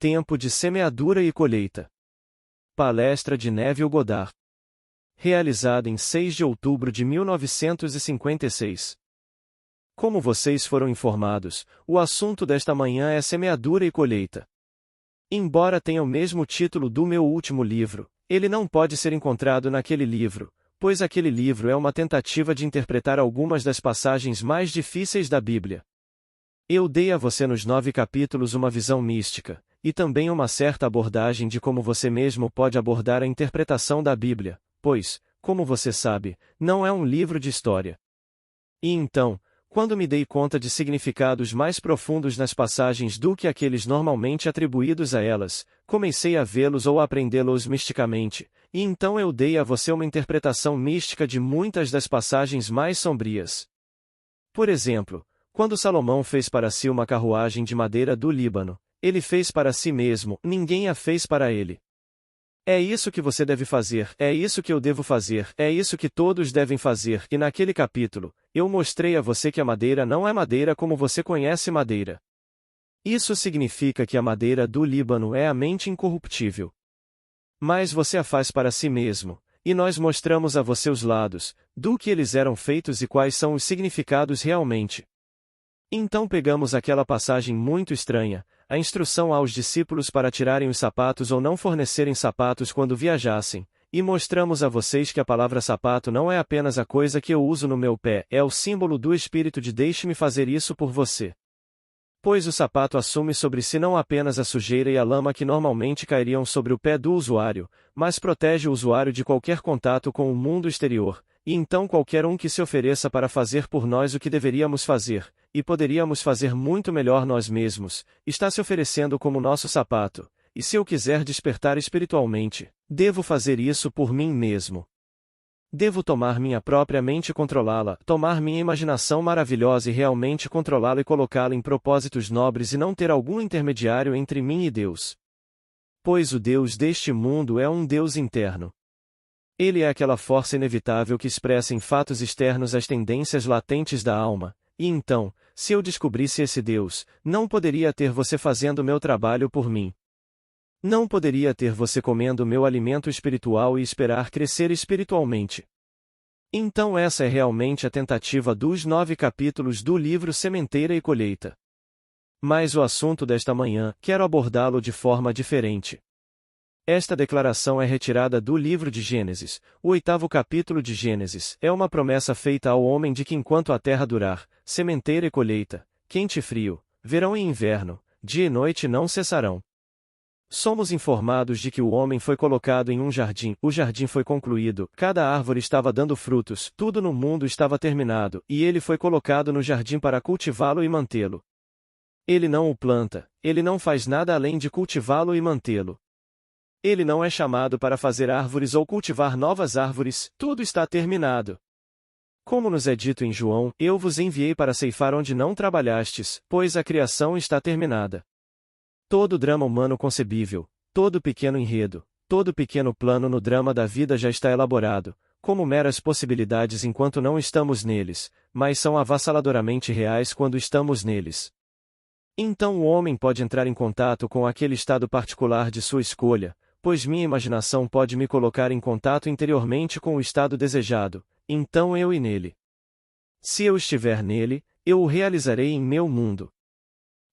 Tempo de semeadura e colheita. Palestra de Neville Goddard. Realizada em 6 de outubro de 1956. Como vocês foram informados, o assunto desta manhã é semeadura e colheita. Embora tenha o mesmo título do meu último livro, ele não pode ser encontrado naquele livro, pois aquele livro é uma tentativa de interpretar algumas das passagens mais difíceis da Bíblia. Eu dei a você nos 9 capítulos uma visão mística, e também uma certa abordagem de como você mesmo pode abordar a interpretação da Bíblia, pois, como você sabe, não é um livro de história. E então, quando me dei conta de significados mais profundos nas passagens do que aqueles normalmente atribuídos a elas, comecei a vê-los ou aprendê-los misticamente, e então eu dei a você uma interpretação mística de muitas das passagens mais sombrias. Por exemplo, quando Salomão fez para si uma carruagem de madeira do Líbano, ele fez para si mesmo, ninguém a fez para ele. É isso que você deve fazer, é isso que eu devo fazer, é isso que todos devem fazer, e naquele capítulo, eu mostrei a você que a madeira não é madeira como você conhece madeira. Isso significa que a madeira do Líbano é a mente incorruptível. Mas você a faz para si mesmo, e nós mostramos a você os lados, do que eles eram feitos e quais são os significados realmente. Então pegamos aquela passagem muito estranha, a instrução aos discípulos para tirarem os sapatos ou não fornecerem sapatos quando viajassem, e mostramos a vocês que a palavra sapato não é apenas a coisa que eu uso no meu pé, é o símbolo do Espírito de deixe-me fazer isso por você. Pois o sapato assume sobre si não apenas a sujeira e a lama que normalmente cairiam sobre o pé do usuário, mas protege o usuário de qualquer contato com o mundo exterior, e então qualquer um que se ofereça para fazer por nós o que deveríamos fazer, e poderíamos fazer muito melhor nós mesmos, está se oferecendo como nosso sapato, e se eu quiser despertar espiritualmente, devo fazer isso por mim mesmo. Devo tomar minha própria mente e controlá-la, tomar minha imaginação maravilhosa e realmente controlá-la e colocá-la em propósitos nobres e não ter algum intermediário entre mim e Deus. Pois o Deus deste mundo é um Deus interno. Ele é aquela força inevitável que expressa em fatos externos as tendências latentes da alma, e então, se eu descobrisse esse Deus, não poderia ter você fazendo meu trabalho por mim. Não poderia ter você comendo meu alimento espiritual e esperar crescer espiritualmente. Então essa é realmente a tentativa dos 9 capítulos do livro Sementeira e Colheita. Mas o assunto desta manhã, quero abordá-lo de forma diferente. Esta declaração é retirada do livro de Gênesis, o 8º capítulo de Gênesis, é uma promessa feita ao homem de que enquanto a terra durar, sementeira e colheita, quente e frio, verão e inverno, dia e noite não cessarão. Somos informados de que o homem foi colocado em um jardim, o jardim foi concluído, cada árvore estava dando frutos, tudo no mundo estava terminado, e ele foi colocado no jardim para cultivá-lo e mantê-lo. Ele não o planta, ele não faz nada além de cultivá-lo e mantê-lo. Ele não é chamado para fazer árvores ou cultivar novas árvores, tudo está terminado. Como nos é dito em João, eu vos enviei para ceifar onde não trabalhastes, pois a criação está terminada. Todo drama humano concebível, todo pequeno enredo, todo pequeno plano no drama da vida já está elaborado, como meras possibilidades enquanto não estamos neles, mas são avassaladoramente reais quando estamos neles. Então o homem pode entrar em contato com aquele estado particular de sua escolha, pois minha imaginação pode me colocar em contato interiormente com o estado desejado, então eu e nele. Se eu estiver nele, eu o realizarei em meu mundo.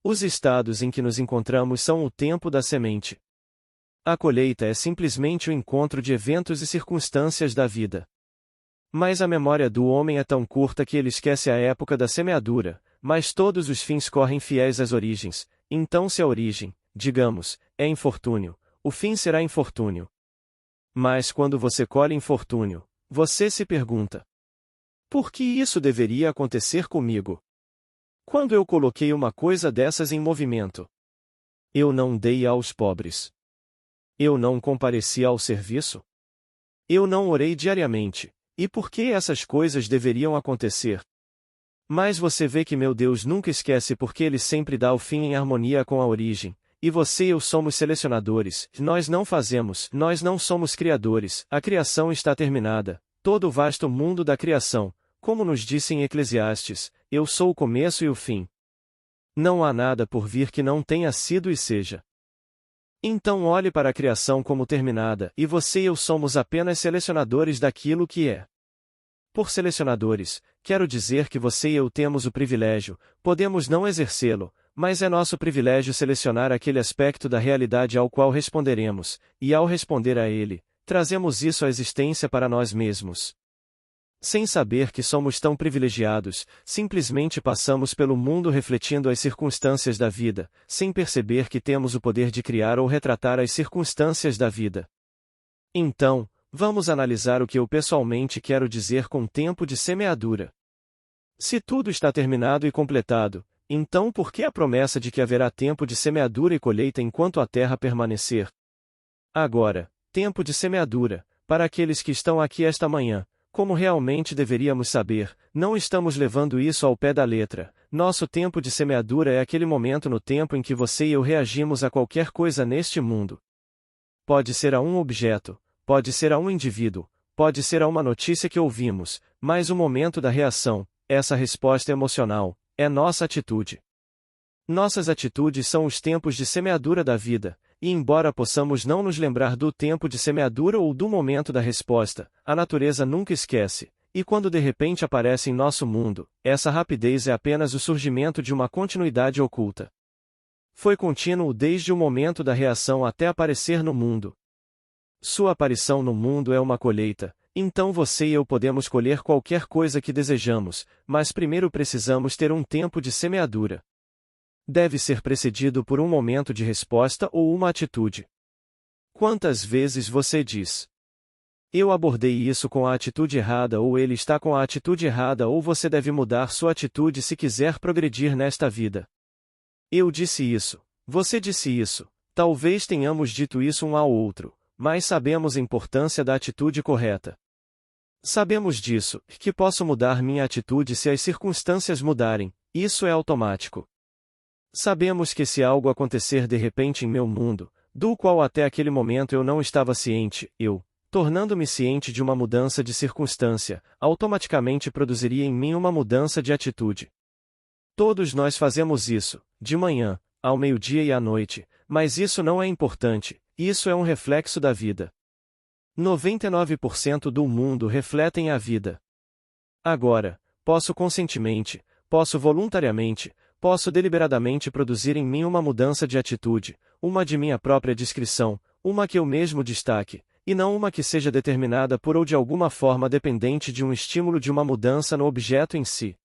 Os estados em que nos encontramos são o tempo da semente. A colheita é simplesmente o encontro de eventos e circunstâncias da vida. Mas a memória do homem é tão curta que ele esquece a época da semeadura, mas todos os fins correm fiéis às origens, então se a origem, digamos, é infortúnio, o fim será infortúnio. Mas quando você colhe infortúnio, você se pergunta: por que isso deveria acontecer comigo? Quando eu coloquei uma coisa dessas em movimento? Eu não dei aos pobres. Eu não compareci ao serviço. Eu não orei diariamente, e por que essas coisas deveriam acontecer? Mas você vê que meu Deus nunca esquece porque Ele sempre dá o fim em harmonia com a origem, e você e eu somos selecionadores, nós não fazemos, nós não somos criadores, a criação está terminada, todo o vasto mundo da criação, como nos disse em Eclesiastes, eu sou o começo e o fim. Não há nada por vir que não tenha sido e seja. Então olhe para a criação como terminada, e você e eu somos apenas selecionadores daquilo que é. Por selecionadores, quero dizer que você e eu temos o privilégio, podemos não exercê-lo, mas é nosso privilégio selecionar aquele aspecto da realidade ao qual responderemos, e ao responder a ele, trazemos isso à existência para nós mesmos. Sem saber que somos tão privilegiados, simplesmente passamos pelo mundo refletindo as circunstâncias da vida, sem perceber que temos o poder de criar ou retratar as circunstâncias da vida. Então, vamos analisar o que eu pessoalmente quero dizer com tempo de semeadura. Se tudo está terminado e completado, então por que a promessa de que haverá tempo de semeadura e colheita enquanto a terra permanecer? Agora, tempo de semeadura, para aqueles que estão aqui esta manhã, como realmente deveríamos saber, não estamos levando isso ao pé da letra. Nosso tempo de semeadura é aquele momento no tempo em que você e eu reagimos a qualquer coisa neste mundo. Pode ser a um objeto, pode ser a um indivíduo, pode ser a uma notícia que ouvimos, mas o momento da reação, essa resposta emocional, é nossa atitude. Nossas atitudes são os tempos de semeadura da vida, e embora possamos não nos lembrar do tempo de semeadura ou do momento da resposta, a natureza nunca esquece, e quando de repente aparece em nosso mundo, essa rapidez é apenas o surgimento de uma continuidade oculta. Foi contínuo desde o momento da reação até aparecer no mundo. Sua aparição no mundo é uma colheita, então você e eu podemos colher qualquer coisa que desejamos, mas primeiro precisamos ter um tempo de semeadura. Deve ser precedido por um momento de resposta ou uma atitude. Quantas vezes você diz: eu abordei isso com a atitude errada, ou ele está com a atitude errada, ou você deve mudar sua atitude se quiser progredir nesta vida. Eu disse isso, você disse isso, talvez tenhamos dito isso um ao outro, mas sabemos a importância da atitude correta. Sabemos disso, que posso mudar minha atitude se as circunstâncias mudarem, isso é automático. Sabemos que se algo acontecer de repente em meu mundo, do qual até aquele momento eu não estava ciente, eu, tornando-me ciente de uma mudança de circunstância, automaticamente produziria em mim uma mudança de atitude. Todos nós fazemos isso, de manhã, ao meio-dia e à noite, mas isso não é importante, isso é um reflexo da vida. 99% do mundo refletem a vida. Agora, posso conscientemente, posso voluntariamente, posso deliberadamente produzir em mim uma mudança de atitude, uma de minha própria descrição, uma que eu mesmo destaque, e não uma que seja determinada por ou de alguma forma dependente de um estímulo de uma mudança no objeto em si.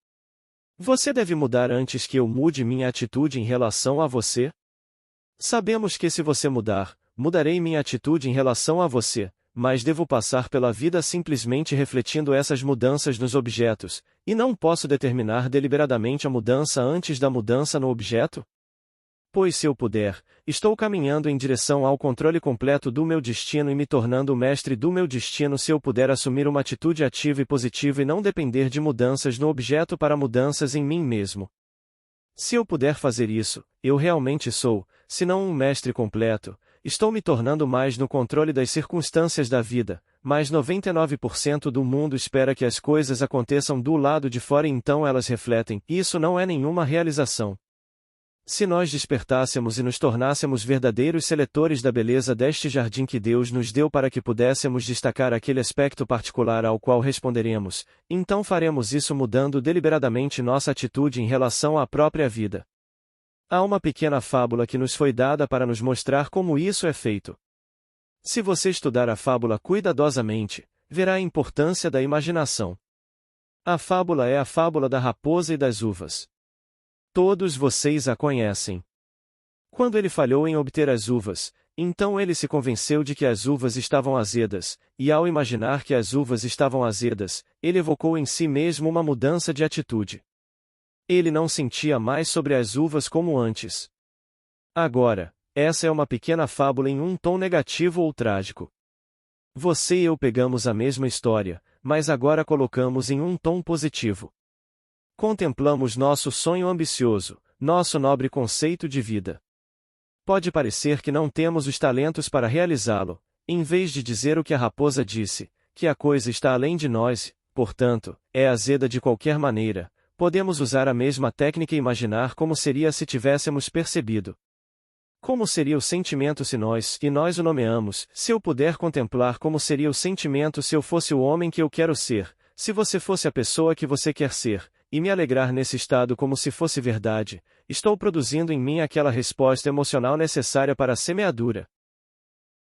Você deve mudar antes que eu mude minha atitude em relação a você? Sabemos que se você mudar, mudarei minha atitude em relação a você, mas devo passar pela vida simplesmente refletindo essas mudanças nos objetos, e não posso determinar deliberadamente a mudança antes da mudança no objeto? Pois se eu puder, estou caminhando em direção ao controle completo do meu destino e me tornando o mestre do meu destino se eu puder assumir uma atitude ativa e positiva e não depender de mudanças no objeto para mudanças em mim mesmo. Se eu puder fazer isso, eu realmente sou, se não um mestre completo, estou me tornando mais no controle das circunstâncias da vida, mas 99% do mundo espera que as coisas aconteçam do lado de fora e então elas refletem, e isso não é nenhuma realização. Se nós despertássemos e nos tornássemos verdadeiros seletores da beleza deste jardim que Deus nos deu para que pudéssemos destacar aquele aspecto particular ao qual responderemos, então faremos isso mudando deliberadamente nossa atitude em relação à própria vida. Há uma pequena fábula que nos foi dada para nos mostrar como isso é feito. Se você estudar a fábula cuidadosamente, verá a importância da imaginação. A fábula é a fábula da raposa e das uvas. Todos vocês a conhecem. Quando ele falhou em obter as uvas, então ele se convenceu de que as uvas estavam azedas, e ao imaginar que as uvas estavam azedas, ele evocou em si mesmo uma mudança de atitude. Ele não sentia mais sobre as uvas como antes. Agora, essa é uma pequena fábula em um tom negativo ou trágico. Você e eu pegamos a mesma história, mas agora colocamos em um tom positivo. Contemplamos nosso sonho ambicioso, nosso nobre conceito de vida. Pode parecer que não temos os talentos para realizá-lo, em vez de dizer o que a raposa disse, que a coisa está além de nós, portanto, é azeda de qualquer maneira, podemos usar a mesma técnica e imaginar como seria se tivéssemos percebido. Como seria o sentimento se nós o nomeamos, se eu puder contemplar como seria o sentimento se eu fosse o homem que eu quero ser, se você fosse a pessoa que você quer ser, e me alegrar nesse estado como se fosse verdade, estou produzindo em mim aquela resposta emocional necessária para a semeadura.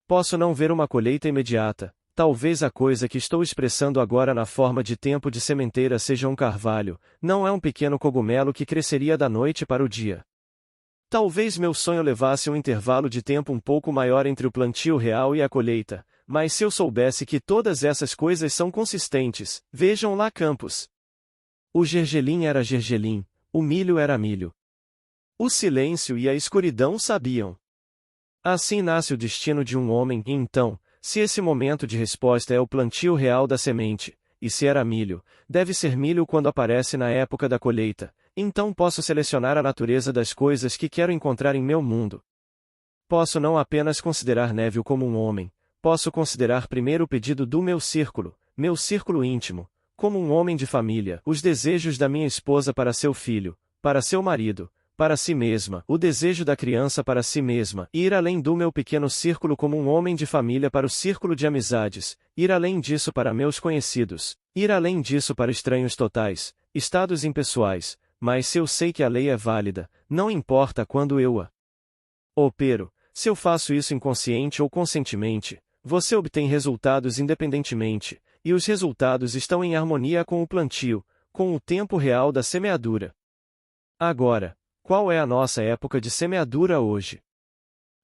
Posso não ver uma colheita imediata, talvez a coisa que estou expressando agora na forma de tempo de sementeira seja um carvalho, não é um pequeno cogumelo que cresceria da noite para o dia. Talvez meu sonho levasse um intervalo de tempo um pouco maior entre o plantio real e a colheita, mas se eu soubesse que todas essas coisas são consistentes, vejam lá campos. O gergelim era gergelim, o milho era milho. O silêncio e a escuridão sabiam. Assim nasce o destino de um homem, e então, se esse momento de resposta é o plantio real da semente, e se era milho, deve ser milho quando aparece na época da colheita, então posso selecionar a natureza das coisas que quero encontrar em meu mundo. Posso não apenas considerar Neville como um homem, posso considerar primeiro o pedido do meu círculo íntimo, como um homem de família, os desejos da minha esposa para seu filho, para seu marido, para si mesma, o desejo da criança para si mesma, e ir além do meu pequeno círculo como um homem de família para o círculo de amizades, ir além disso para meus conhecidos, ir além disso para estranhos totais, estados impessoais, mas se eu sei que a lei é válida, não importa quando eu a opero, se eu faço isso inconsciente ou conscientemente, você obtém resultados independentemente, e os resultados estão em harmonia com o plantio, com o tempo real da semeadura. Agora, qual é a nossa época de semeadura hoje?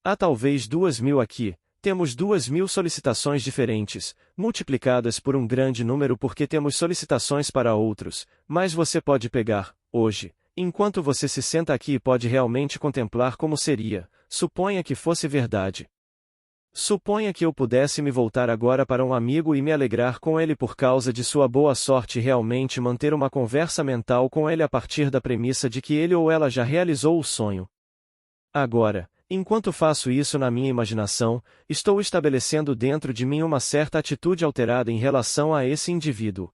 Há talvez 2.000 aqui, temos 2.000 solicitações diferentes, multiplicadas por um grande número porque temos solicitações para outros, mas você pode pegar, hoje, enquanto você se senta aqui e pode realmente contemplar como seria, suponha que fosse verdade. Suponha que eu pudesse me voltar agora para um amigo e me alegrar com ele por causa de sua boa sorte e realmente manter uma conversa mental com ele a partir da premissa de que ele ou ela já realizou o sonho. Agora, enquanto faço isso na minha imaginação, estou estabelecendo dentro de mim uma certa atitude alterada em relação a esse indivíduo.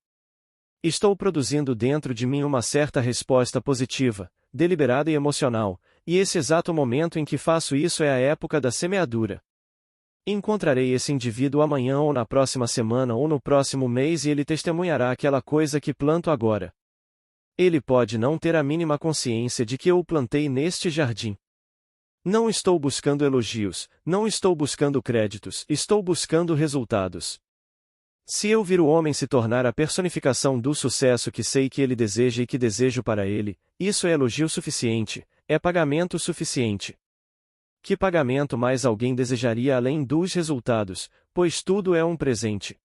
Estou produzindo dentro de mim uma certa resposta positiva, deliberada e emocional, e esse exato momento em que faço isso é a época da semeadura. Encontrarei esse indivíduo amanhã ou na próxima semana ou no próximo mês e ele testemunhará aquela coisa que planto agora. Ele pode não ter a mínima consciência de que eu o plantei neste jardim. Não estou buscando elogios, não estou buscando créditos, estou buscando resultados. Se eu vir o homem se tornar a personificação do sucesso que sei que ele deseja e que desejo para ele, isso é elogio suficiente, é pagamento suficiente. Que pagamento mais alguém desejaria além dos resultados, pois tudo é um presente?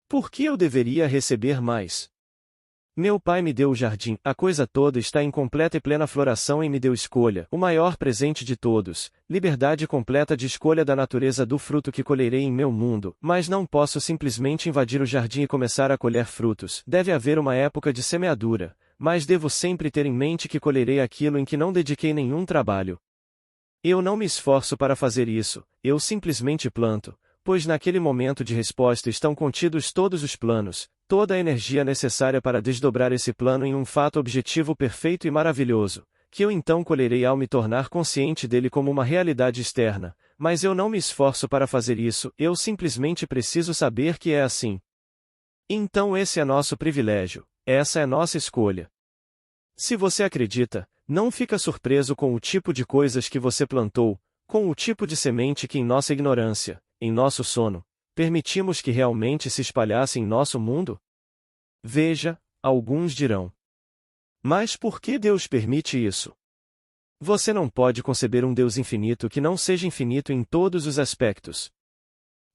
Por que eu deveria receber mais? Meu pai me deu o jardim, a coisa toda está em completa e plena floração e me deu escolha, o maior presente de todos, liberdade completa de escolha da natureza do fruto que colherei em meu mundo, mas não posso simplesmente invadir o jardim e começar a colher frutos, deve haver uma época de semeadura, mas devo sempre ter em mente que colherei aquilo em que não dediquei nenhum trabalho. Eu não me esforço para fazer isso, eu simplesmente planto, pois naquele momento de resposta estão contidos todos os planos, toda a energia necessária para desdobrar esse plano em um fato objetivo perfeito e maravilhoso, que eu então colherei ao me tornar consciente dele como uma realidade externa, mas eu não me esforço para fazer isso, eu simplesmente preciso saber que é assim. Então esse é nosso privilégio, essa é nossa escolha. Se você acredita, não fica surpreso com o tipo de coisas que você plantou, com o tipo de semente que em nossa ignorância, em nosso sono, permitimos que realmente se espalhasse em nosso mundo? Veja, alguns dirão. Mas por que Deus permite isso? Você não pode conceber um Deus infinito que não seja infinito em todos os aspectos.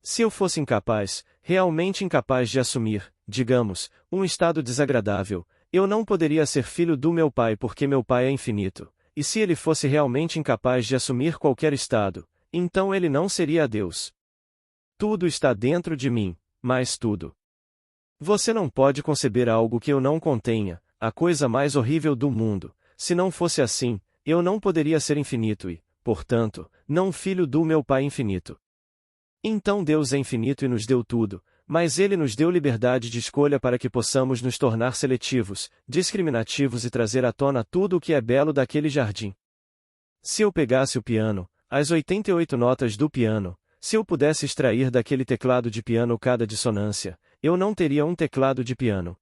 Se eu fosse incapaz, realmente incapaz de assumir, digamos, um estado desagradável, eu não poderia ser filho do meu pai porque meu pai é infinito, e se ele fosse realmente incapaz de assumir qualquer estado, então ele não seria Deus. Tudo está dentro de mim, mas tudo. Você não pode conceber algo que eu não contenha, a coisa mais horrível do mundo. Se não fosse assim, eu não poderia ser infinito e, portanto, não filho do meu pai infinito. Então Deus é infinito e nos deu tudo, mas Ele nos deu liberdade de escolha para que possamos nos tornar seletivos, discriminativos e trazer à tona tudo o que é belo daquele jardim. Se eu pegasse o piano, as 88 notas do piano. Se eu pudesse extrair daquele teclado de piano cada dissonância, eu não teria um teclado de piano.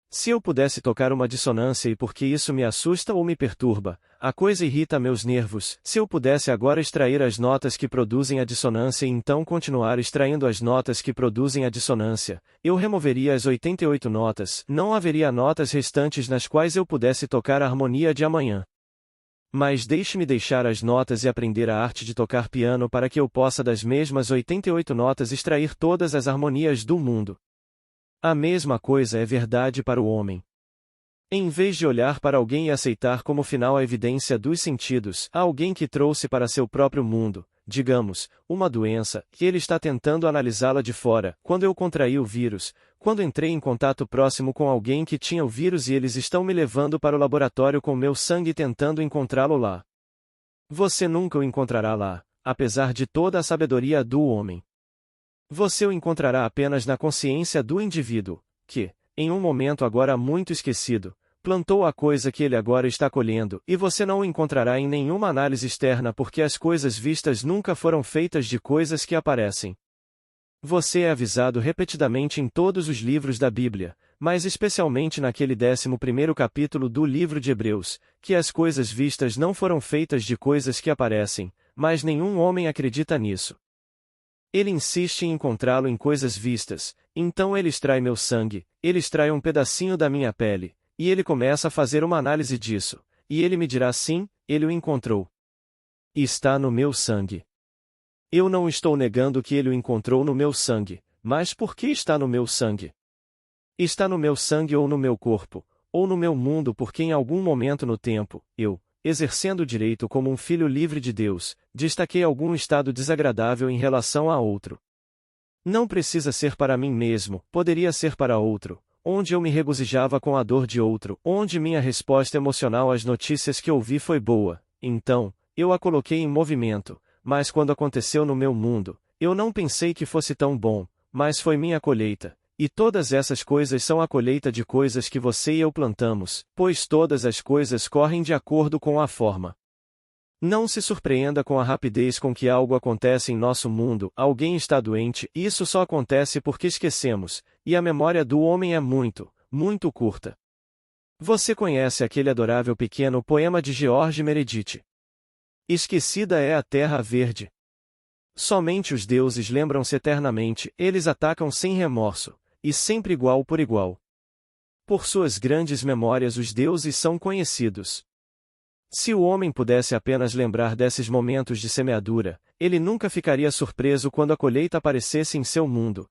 Se eu pudesse tocar uma dissonância e porque isso me assusta ou me perturba, a coisa irrita meus nervos, se eu pudesse agora extrair as notas que produzem a dissonância e então continuar extraindo as notas que produzem a dissonância, eu removeria as 88 notas, não haveria notas restantes nas quais eu pudesse tocar a harmonia de amanhã. Mas deixe-me deixar as notas e aprender a arte de tocar piano para que eu possa das mesmas 88 notas extrair todas as harmonias do mundo. A mesma coisa é verdade para o homem. Em vez de olhar para alguém e aceitar como final a evidência dos sentidos, há alguém que trouxe para seu próprio mundo, digamos, uma doença, que ele está tentando analisá-la de fora. Quando eu contraí o vírus, quando entrei em contato próximo com alguém que tinha o vírus e eles estão me levando para o laboratório com meu sangue tentando encontrá-lo lá. Você nunca o encontrará lá, apesar de toda a sabedoria do homem. Você o encontrará apenas na consciência do indivíduo, que, em um momento agora muito esquecido, plantou a coisa que ele agora está colhendo, e você não o encontrará em nenhuma análise externa porque as coisas vistas nunca foram feitas de coisas que aparecem. Você é avisado repetidamente em todos os livros da Bíblia, mas especialmente naquele 11º capítulo do livro de Hebreus, que as coisas vistas não foram feitas de coisas que aparecem, mas nenhum homem acredita nisso. Ele insiste em encontrá-lo em coisas vistas, então ele extrai meu sangue, ele extrai um pedacinho da minha pele, e ele começa a fazer uma análise disso, e ele me dirá sim, ele o encontrou. E está no meu sangue. Eu não estou negando que ele o encontrou no meu sangue, mas por que está no meu sangue? Está no meu sangue ou no meu corpo, ou no meu mundo porque em algum momento no tempo, eu, exercendo o direito como um filho livre de Deus, destaquei algum estado desagradável em relação a outro. Não precisa ser para mim mesmo, poderia ser para outro, onde eu me regozijava com a dor de outro, onde minha resposta emocional às notícias que ouvi foi boa, então, eu a coloquei em movimento, mas quando aconteceu no meu mundo, eu não pensei que fosse tão bom, mas foi minha colheita. E todas essas coisas são a colheita de coisas que você e eu plantamos, pois todas as coisas correm de acordo com a forma. Não se surpreenda com a rapidez com que algo acontece em nosso mundo, alguém está doente, isso só acontece porque esquecemos, e a memória do homem é muito, muito curta. Você conhece aquele adorável pequeno poema de George Meredith? Esquecida é a terra verde. Somente os deuses lembram-se eternamente, eles atacam sem remorso. E sempre igual por igual. Por suas grandes memórias os deuses são conhecidos. Se o homem pudesse apenas lembrar desses momentos de semeadura, ele nunca ficaria surpreso quando a colheita aparecesse em seu mundo.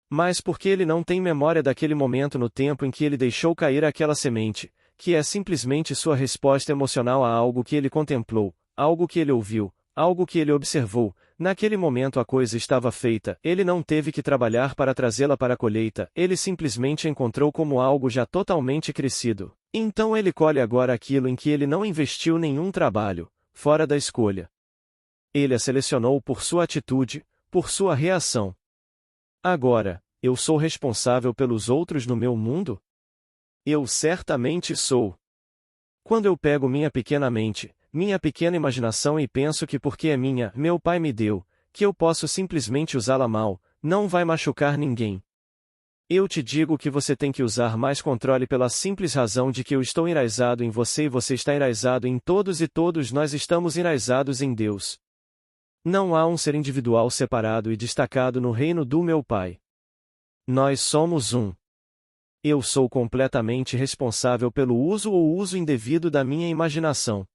Mas porque ele não tem memória daquele momento no tempo em que ele deixou cair aquela semente, que é simplesmente sua resposta emocional a algo que ele contemplou, algo que ele ouviu, algo que ele observou, naquele momento a coisa estava feita, ele não teve que trabalhar para trazê-la para a colheita, ele simplesmente encontrou como algo já totalmente crescido. Então ele colhe agora aquilo em que ele não investiu nenhum trabalho, fora da escolha. Ele a selecionou por sua atitude, por sua reação. Agora, eu sou responsável pelos outros no meu mundo? Eu certamente sou. Quando eu pego minha pequena mente, minha pequena imaginação e penso que porque é minha, meu pai me deu, que eu posso simplesmente usá-la mal, não vai machucar ninguém. Eu te digo que você tem que usar mais controle pela simples razão de que eu estou enraizado em você e você está enraizado em todos e todos nós estamos enraizados em Deus. Não há um ser individual separado e destacado no reino do meu Pai. Nós somos um. Eu sou completamente responsável pelo uso ou uso indevido da minha imaginação.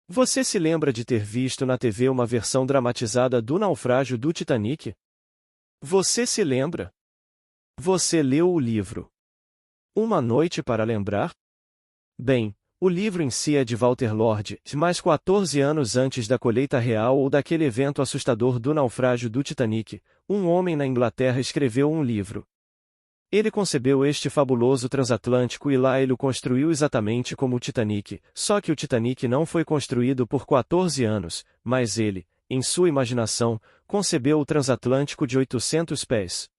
Você se lembra de ter visto na TV uma versão dramatizada do naufrágio do Titanic? Você se lembra? Você leu o livro Uma Noite para Lembrar? Bem, o livro em si é de Walter Lord, mas 14 anos antes da colheita real ou daquele evento assustador do naufrágio do Titanic, um homem na Inglaterra escreveu um livro. Ele concebeu este fabuloso transatlântico e lá ele o construiu exatamente como o Titanic, só que o Titanic não foi construído por 14 anos, mas ele, em sua imaginação, concebeu o transatlântico de 800 pés.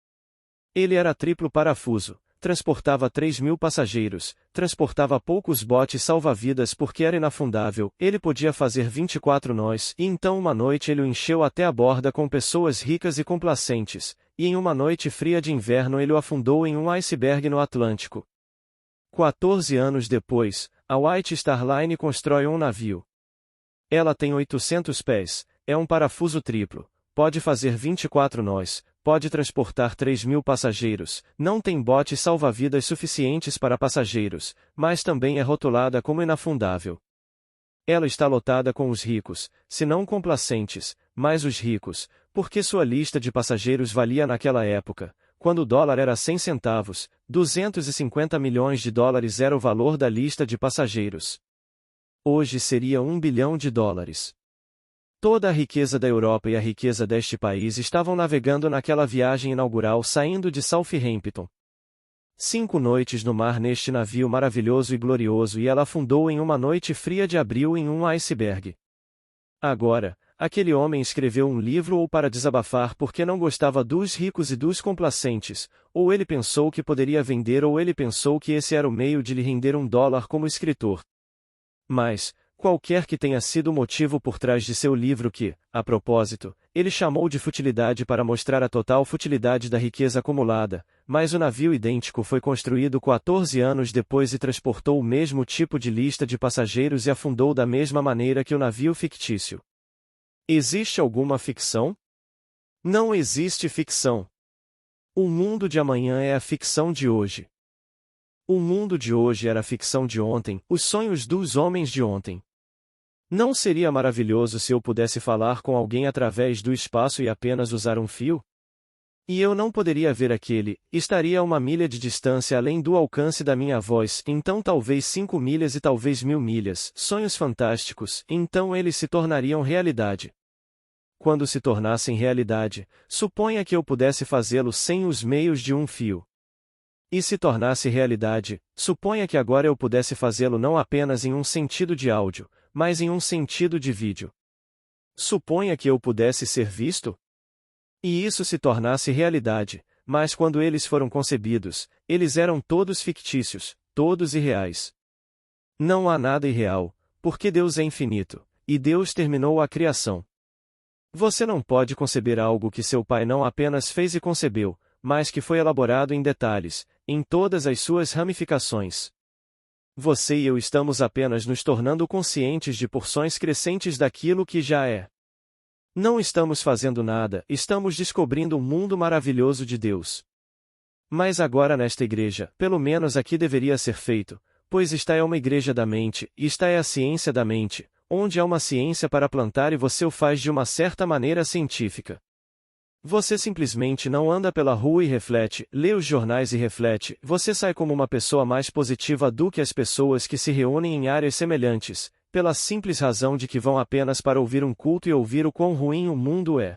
Ele era triplo parafuso, transportava 3.000 passageiros, transportava poucos botes salva-vidas porque era inafundável, ele podia fazer 24 nós, e então uma noite ele o encheu até a borda com pessoas ricas e complacentes, e em uma noite fria de inverno ele o afundou em um iceberg no Atlântico. 14 anos depois, a White Star Line constrói um navio. Ela tem 800 pés, é um parafuso triplo, pode fazer 24 nós, pode transportar 3.000 passageiros, não tem botes salva-vidas suficientes para passageiros, mas também é rotulada como inafundável. Ela está lotada com os ricos, se não complacentes, mas os ricos, porque sua lista de passageiros valia naquela época, quando o dólar era 100 centavos, 250 milhões de dólares era o valor da lista de passageiros. Hoje seria $1 bilhão. Toda a riqueza da Europa e a riqueza deste país estavam navegando naquela viagem inaugural saindo de Southampton. 5 noites no mar neste navio maravilhoso e glorioso e ela afundou em uma noite fria de abril em um iceberg. Agora, aquele homem escreveu um livro ou para desabafar porque não gostava dos ricos e dos complacentes, ou ele pensou que poderia vender ou ele pensou que esse era o meio de lhe render $1 como escritor. Mas, qualquer que tenha sido o motivo por trás de seu livro que, a propósito, ele chamou de futilidade para mostrar a total futilidade da riqueza acumulada, mas o navio idêntico foi construído 14 anos depois e transportou o mesmo tipo de lista de passageiros e afundou da mesma maneira que o navio fictício. Existe alguma ficção? Não existe ficção. O mundo de amanhã é a ficção de hoje. O mundo de hoje era a ficção de ontem, os sonhos dos homens de ontem. Não seria maravilhoso se eu pudesse falar com alguém através do espaço e apenas usar um fio? E eu não poderia ver aquele, estaria a 1 milha de distância além do alcance da minha voz, então talvez 5 milhas e talvez 1.000 milhas, sonhos fantásticos, então eles se tornariam realidade. Quando se tornassem realidade, suponha que eu pudesse fazê-lo sem os meios de um fio. E se tornasse realidade, suponha que agora eu pudesse fazê-lo não apenas em um sentido de áudio, mas em um sentido de vídeo. Suponha que eu pudesse ser visto? E isso se tornasse realidade, mas quando eles foram concebidos, eles eram todos fictícios, todos irreais. Não há nada irreal, porque Deus é infinito, e Deus terminou a criação. Você não pode conceber algo que seu pai não apenas fez e concebeu, mas que foi elaborado em detalhes, em todas as suas ramificações. Você e eu estamos apenas nos tornando conscientes de porções crescentes daquilo que já é. Não estamos fazendo nada, estamos descobrindo o mundo maravilhoso de Deus. Mas agora nesta igreja, pelo menos aqui deveria ser feito, pois esta é uma igreja da mente, e esta é a ciência da mente, onde há uma ciência para plantar e você o faz de uma certa maneira científica. Você simplesmente não anda pela rua e reflete, lê os jornais e reflete, você sai como uma pessoa mais positiva do que as pessoas que se reúnem em áreas semelhantes, pela simples razão de que vão apenas para ouvir um culto e ouvir o quão ruim o mundo é.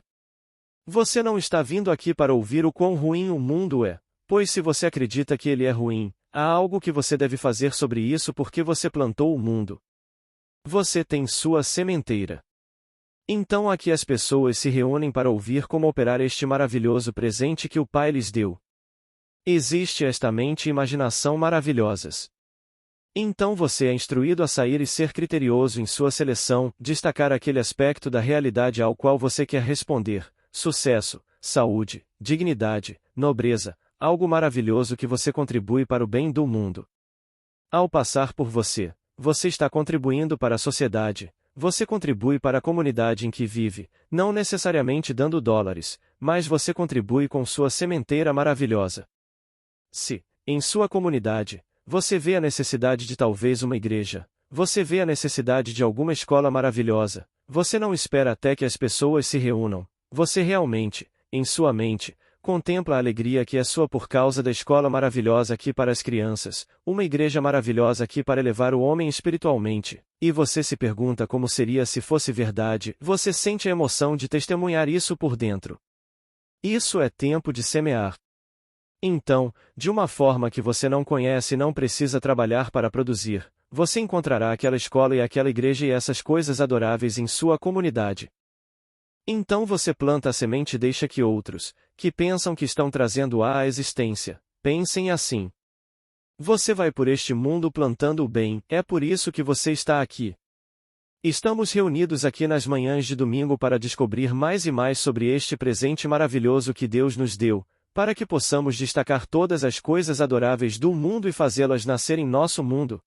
Você não está vindo aqui para ouvir o quão ruim o mundo é, pois se você acredita que ele é ruim, há algo que você deve fazer sobre isso porque você plantou o mundo. Você tem sua sementeira. Então aqui as pessoas se reúnem para ouvir como operar este maravilhoso presente que o Pai lhes deu. Existe esta mente e imaginação maravilhosas. Então você é instruído a sair e ser criterioso em sua seleção, destacar aquele aspecto da realidade ao qual você quer responder, sucesso, saúde, dignidade, nobreza, algo maravilhoso que você contribui para o bem do mundo. Ao passar por você, você está contribuindo para a sociedade. Você contribui para a comunidade em que vive, não necessariamente dando dólares, mas você contribui com sua sementeira maravilhosa. Se, em sua comunidade, você vê a necessidade de talvez uma igreja, você vê a necessidade de alguma escola maravilhosa, você não espera até que as pessoas se reúnam, você realmente, em sua mente, contempla a alegria que é sua por causa da escola maravilhosa aqui para as crianças, uma igreja maravilhosa aqui para elevar o homem espiritualmente, e você se pergunta como seria se fosse verdade, você sente a emoção de testemunhar isso por dentro. Isso é tempo de semear. Então, de uma forma que você não conhece e não precisa trabalhar para produzir, você encontrará aquela escola e aquela igreja e essas coisas adoráveis em sua comunidade. Então você planta a semente e deixa que outros, que pensam que estão trazendo-a à existência, Pensem assim. Você vai por este mundo plantando o bem, é por isso que você está aqui. Estamos reunidos aqui nas manhãs de domingo para descobrir mais e mais sobre este presente maravilhoso que Deus nos deu, para que possamos destacar todas as coisas adoráveis do mundo e fazê-las nascer em nosso mundo.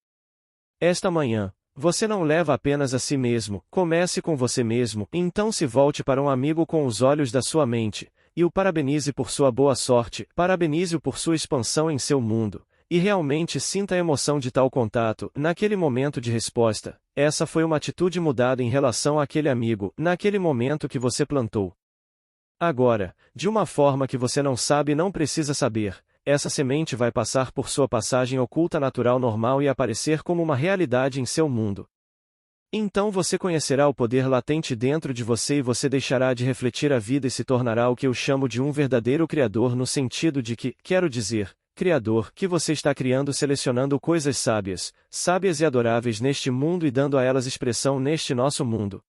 Esta manhã, você não leva apenas a si mesmo, comece com você mesmo, então se volte para um amigo com os olhos da sua mente, e o parabenize por sua boa sorte, parabenize-o por sua expansão em seu mundo. E realmente sinta a emoção de tal contato, naquele momento de resposta. Essa foi uma atitude mudada em relação àquele amigo, naquele momento que você plantou. Agora, de uma forma que você não sabe e não precisa saber, essa semente vai passar por sua passagem oculta natural normal e aparecer como uma realidade em seu mundo. Então você conhecerá o poder latente dentro de você e você deixará de refletir a vida e se tornará o que eu chamo de um verdadeiro criador no sentido de que, quero dizer, Criador, que você está criando selecionando coisas sábias, sábias e adoráveis neste mundo e dando a elas expressão neste nosso mundo.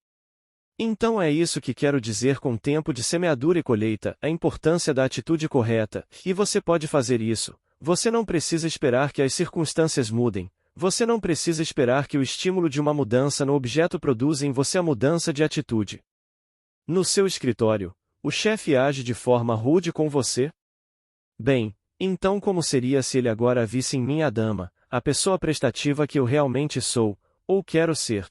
Então é isso que quero dizer com tempo de semeadura e colheita, a importância da atitude correta, e você pode fazer isso. Você não precisa esperar que as circunstâncias mudem, você não precisa esperar que o estímulo de uma mudança no objeto produza em você a mudança de atitude. No seu escritório, o chefe age de forma rude com você? Bem, então como seria se ele agora visse em mim a dama, a pessoa prestativa que eu realmente sou, ou quero ser?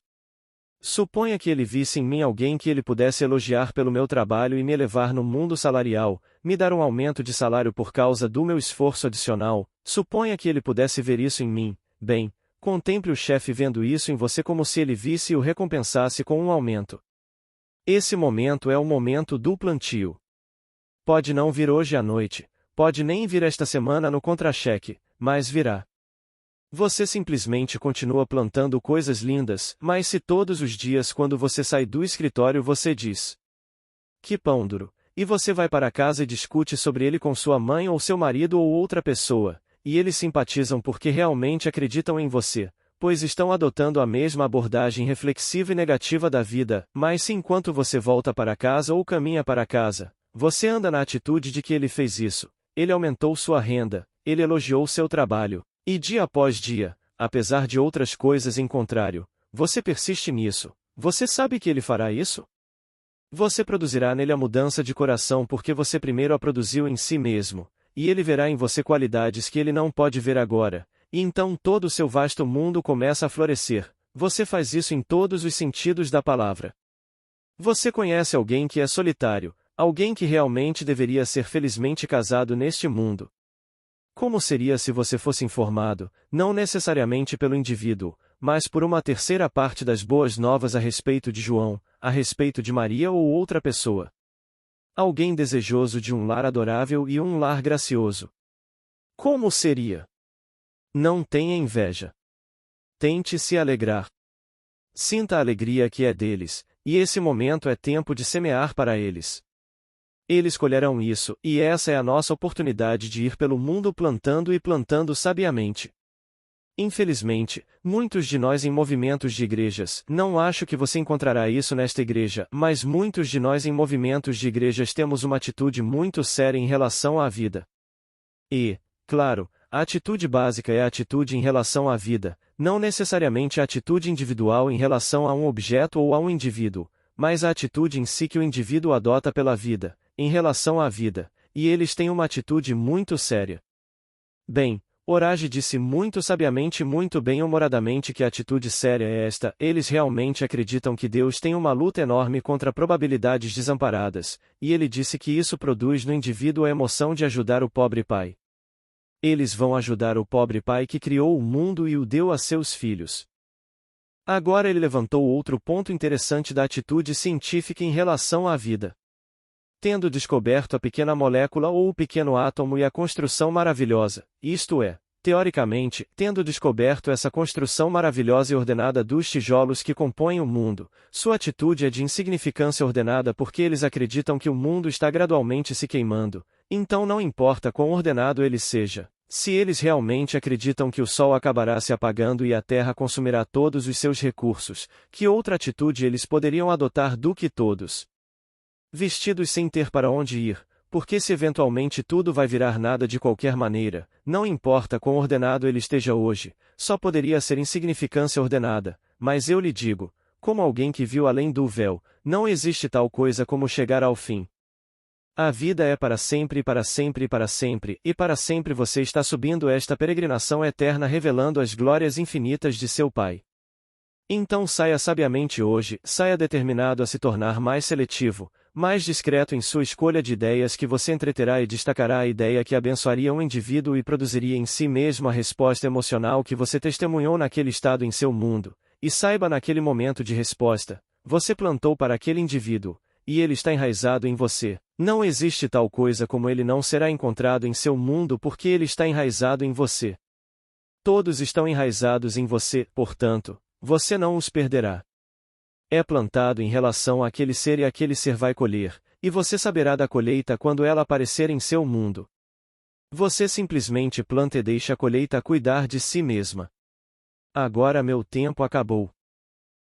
Suponha que ele visse em mim alguém que ele pudesse elogiar pelo meu trabalho e me elevar no mundo salarial, me dar um aumento de salário por causa do meu esforço adicional. Suponha que ele pudesse ver isso em mim. Bem, contemple o chefe vendo isso em você como se ele visse e o recompensasse com um aumento. Esse momento é o momento do plantio. Pode não vir hoje à noite. Pode nem vir esta semana no contra-cheque, mas virá. Você simplesmente continua plantando coisas lindas, mas se todos os dias quando você sai do escritório você diz: que pão duro, e você vai para casa e discute sobre ele com sua mãe ou seu marido ou outra pessoa, e eles simpatizam porque realmente acreditam em você, pois estão adotando a mesma abordagem reflexiva e negativa da vida, mas se enquanto você volta para casa ou caminha para casa, você anda na atitude de que ele fez isso. Ele aumentou sua renda, ele elogiou seu trabalho, e dia após dia, apesar de outras coisas em contrário, você persiste nisso. Você sabe que ele fará isso? Você produzirá nele a mudança de coração porque você primeiro a produziu em si mesmo, e ele verá em você qualidades que ele não pode ver agora, e então todo o seu vasto mundo começa a florescer. Você faz isso em todos os sentidos da palavra. Você conhece alguém que é solitário, alguém que realmente deveria ser felizmente casado neste mundo. Como seria se você fosse informado, não necessariamente pelo indivíduo, mas por uma terceira parte das boas novas a respeito de João, a respeito de Maria ou outra pessoa? Alguém desejoso de um lar adorável e um lar gracioso. Como seria? Não tenha inveja. Tente se alegrar. Sinta a alegria que é deles, e esse momento é tempo de semear para eles. Eles colherão isso, e essa é a nossa oportunidade de ir pelo mundo plantando e plantando sabiamente. Infelizmente, muitos de nós em movimentos de igrejas, não acho que você encontrará isso nesta igreja, mas muitos de nós em movimentos de igrejas temos uma atitude muito séria em relação à vida. E, claro, a atitude básica é a atitude em relação à vida, não necessariamente a atitude individual em relação a um objeto ou a um indivíduo, mas a atitude em si que o indivíduo adota pela vida, em relação à vida, e eles têm uma atitude muito séria. Bem, Orage disse muito sabiamente e muito bem-humoradamente que a atitude séria é esta: eles realmente acreditam que Deus tem uma luta enorme contra probabilidades desamparadas, e ele disse que isso produz no indivíduo a emoção de ajudar o pobre pai. Eles vão ajudar o pobre pai que criou o mundo e o deu a seus filhos. Agora ele levantou outro ponto interessante da atitude científica em relação à vida. Tendo descoberto a pequena molécula ou o pequeno átomo e a construção maravilhosa, isto é, teoricamente, tendo descoberto essa construção maravilhosa e ordenada dos tijolos que compõem o mundo, sua atitude é de insignificância ordenada porque eles acreditam que o mundo está gradualmente se queimando, então não importa quão ordenado ele seja, se eles realmente acreditam que o sol acabará se apagando e a terra consumirá todos os seus recursos, que outra atitude eles poderiam adotar do que todos? Vestidos sem ter para onde ir, Porque se eventualmente tudo vai virar nada de qualquer maneira, não importa quão ordenado ele esteja hoje, só poderia ser insignificância ordenada, mas eu lhe digo, como alguém que viu além do véu, não existe tal coisa como chegar ao fim. A vida é para sempre e para sempre e para sempre, e para sempre você está subindo esta peregrinação eterna revelando as glórias infinitas de seu Pai. Então saia sabiamente hoje, saia determinado a se tornar mais seletivo, mais discreto em sua escolha de ideias que você entreterá e destacará a ideia que abençoaria um indivíduo e produziria em si mesmo a resposta emocional que você testemunhou naquele estado em seu mundo, e saiba naquele momento de resposta, você plantou para aquele indivíduo, e ele está enraizado em você. Não existe tal coisa como ele não será encontrado em seu mundo porque ele está enraizado em você. Todos estão enraizados em você, portanto, você não os perderá. É plantado em relação àquele ser e aquele ser vai colher, e você saberá da colheita quando ela aparecer em seu mundo. Você simplesmente planta e deixa a colheita cuidar de si mesma. Agora meu tempo acabou.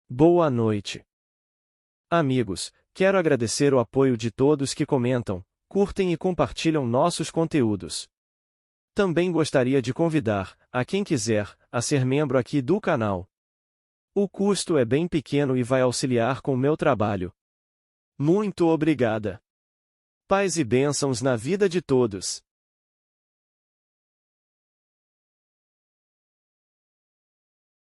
Boa noite. Amigos, quero agradecer o apoio de todos que comentam, curtem e compartilham nossos conteúdos. Também gostaria de convidar, a quem quiser, a ser membro aqui do canal. O custo é bem pequeno e vai auxiliar com o meu trabalho. Muito obrigada. Paz e bênçãos na vida de todos.